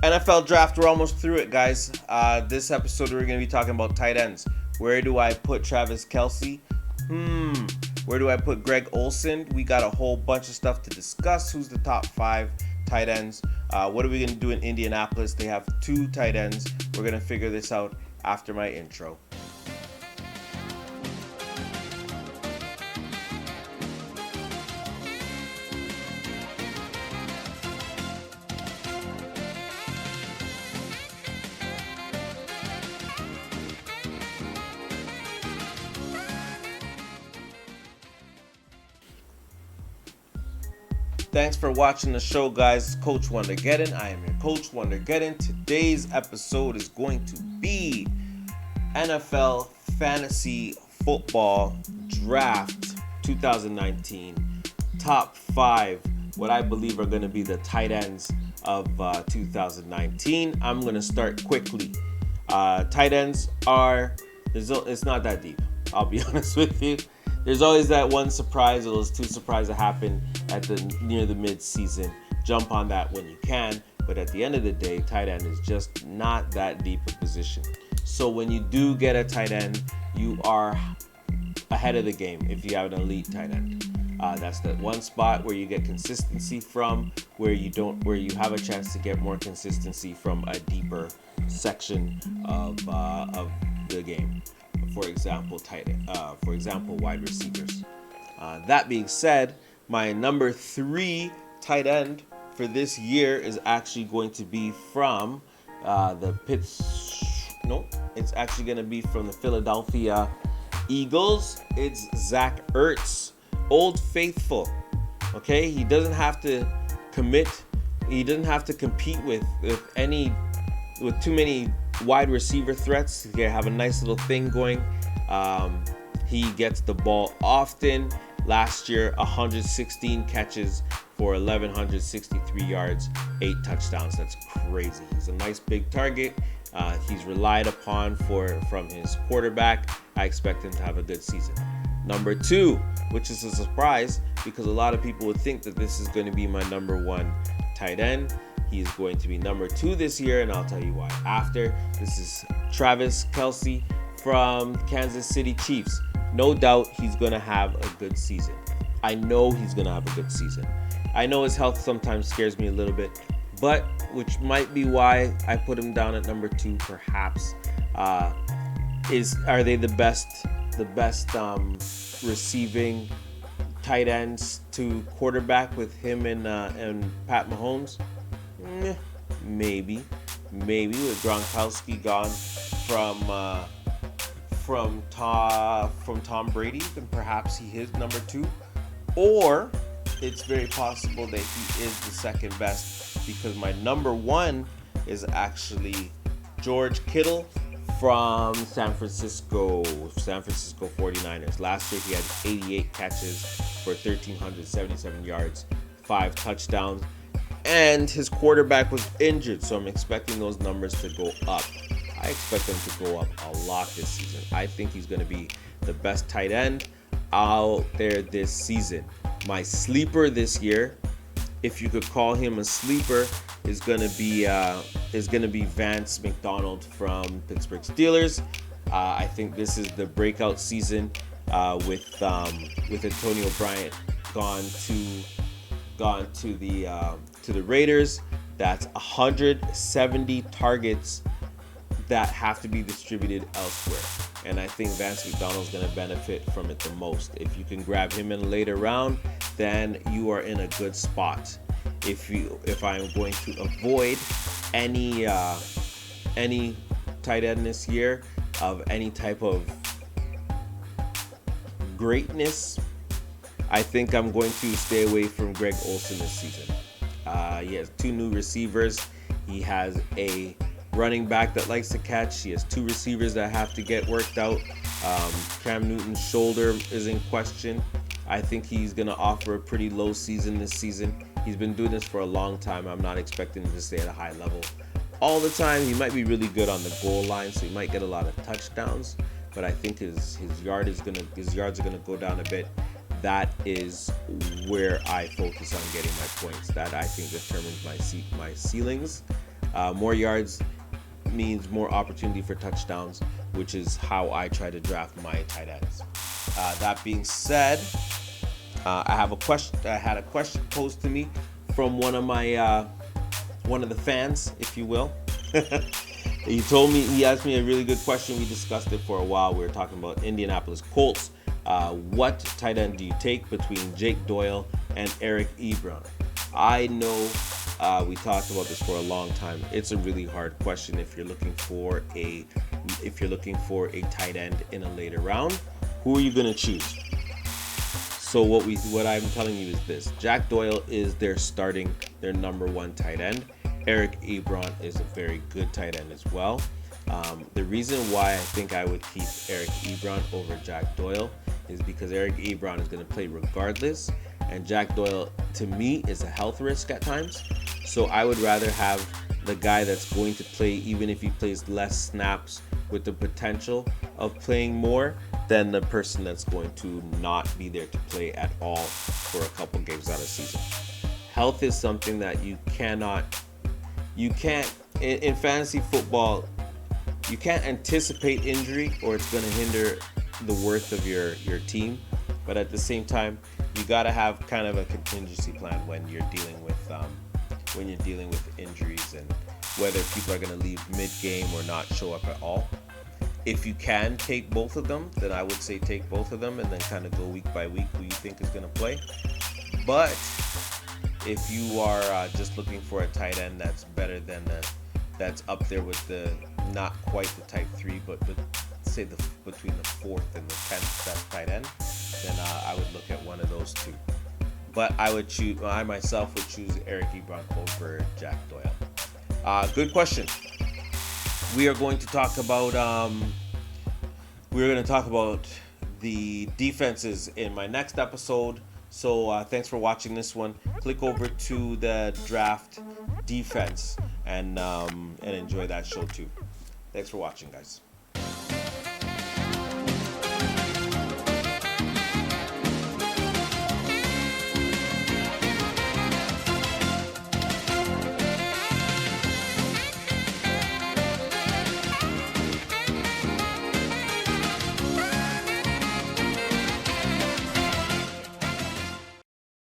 NFL draft, we're almost through it, guys. This episode, we're going to be talking about tight ends. Where do I put Travis Kelce? Where do I put Greg Olsen? We got a whole bunch of stuff to discuss. Who's the top 5 tight ends? What are we going to do in Indianapolis? They have 2 tight ends. We're going to figure this out after my intro. Thanks for watching the show, guys. Coach Wondergeddon. I am your Coach Wondergeddon. Today's episode is going to be NFL Fantasy Football Draft 2019. Top 5, what I believe are going to be the tight ends of 2019. I'm going to start quickly. Tight ends it's not that deep. I'll be honest with you. There's always that one surprise or those 2 surprises that happen near the mid-season. Jump on that when you can. But at the end of the day, tight end is just not that deep a position. So when you do get a tight end, you are ahead of the game if you have an elite tight end. That's the one spot where you get consistency from, where you have a chance to get more consistency from a deeper section of the game. For example, wide receivers. That being said, my number 3 tight end for this year is actually going to be from it's actually going to be from the Philadelphia Eagles. It's Zach Ertz, Old Faithful. Okay, he doesn't have to commit. He doesn't have to compete with too many wide receiver threats. He have a nice little thing going. He gets the ball often. Last year, 116 catches for 1,163 yards, 8 touchdowns. That's crazy. He's a nice big target. He's relied upon from his quarterback. I expect him to have a good season. Number 2, which is a surprise because a lot of people would think that this is going to be my number 1 tight end. He's going to be number 2 this year, and I'll tell you why after. This is Travis Kelce from Kansas City Chiefs. No doubt he's going to have a good season. I know he's going to have a good season. I know his health sometimes scares me a little bit, but which might be why I put him down at number 2 perhaps. Are they the best receiving tight ends to quarterback with him and Pat Mahomes? Maybe with Gronkowski gone from Tom Brady, then perhaps he is number 2, or it's very possible that he is the second best because my number 1 is actually George Kittle from San Francisco 49ers. Last year he had 88 catches for 1,377 yards, 5 touchdowns. And his quarterback was injured, so I'm expecting those numbers to go up. I expect them to go up a lot this season. I think he's going to be the best tight end out there this season. My sleeper this year, if you could call him a sleeper, is going to be Vance McDonald from Pittsburgh Steelers. I think this is the breakout season with Antonio Bryant gone to the Raiders. That's 170 targets that have to be distributed elsewhere. And I think Vance McDonald's going to benefit from it the most. If you can grab him in a later round, then you are in a good spot. If I'm going to avoid any tight end this year of any type of greatness, I think I'm going to stay away from Greg Olsen this season. He has 2 new receivers. He has a running back that likes to catch. He has 2 receivers that have to get worked out. Cam Newton's shoulder is in question. I think he's going to offer a pretty low season this season. He's been doing this for a long time. I'm not expecting him to stay at a high level all the time. He might be really good on the goal line, so he might get a lot of touchdowns. But I think his yards are gonna go down a bit. That is where I focus on getting my points. That I think determines my ceilings. More yards means more opportunity for touchdowns, which is how I try to draft my tight ends. That being said, I have a question. I had a question posed to me from one of the fans, if you will. He asked me a really good question. We discussed it for a while. We were talking about Indianapolis Colts. What tight end do you take between Jake Doyle and Eric Ebron? I know we talked about this for a long time. It's a really hard question if you're looking for a tight end in a later round. Who are you gonna choose? So what I'm telling you is this: Jack Doyle is their number one tight end. Eric Ebron is a very good tight end as well. The reason why I think I would keep Eric Ebron over Jack Doyle is because Eric Ebron is going to play regardless, and Jack Doyle, to me, is a health risk at times. So I would rather have the guy that's going to play, even if he plays less snaps, with the potential of playing more, than the person that's going to not be there to play at all for a couple games out of the season. Health is something that you can't, in fantasy football, you can't anticipate injury, or it's going to hinder the worth of your team. But at the same time, you got to have kind of a contingency plan when you're dealing with injuries, and whether people are going to leave mid-game or not show up at all. If you can take both of them, then I would say take both of them and then kind of go week by week who you think is going to play. But if you are just looking for a tight end that's better than that's up there with the not quite the type 3, but say between the 4th and the 10th best tight end, then I would look at one of those two. But I myself would choose Eric Ebron over Jack Doyle. Good question. We are going to talk about the defenses in my next episode. So thanks for watching this one. Click over to the draft defense and enjoy that show too. Thanks for watching, guys.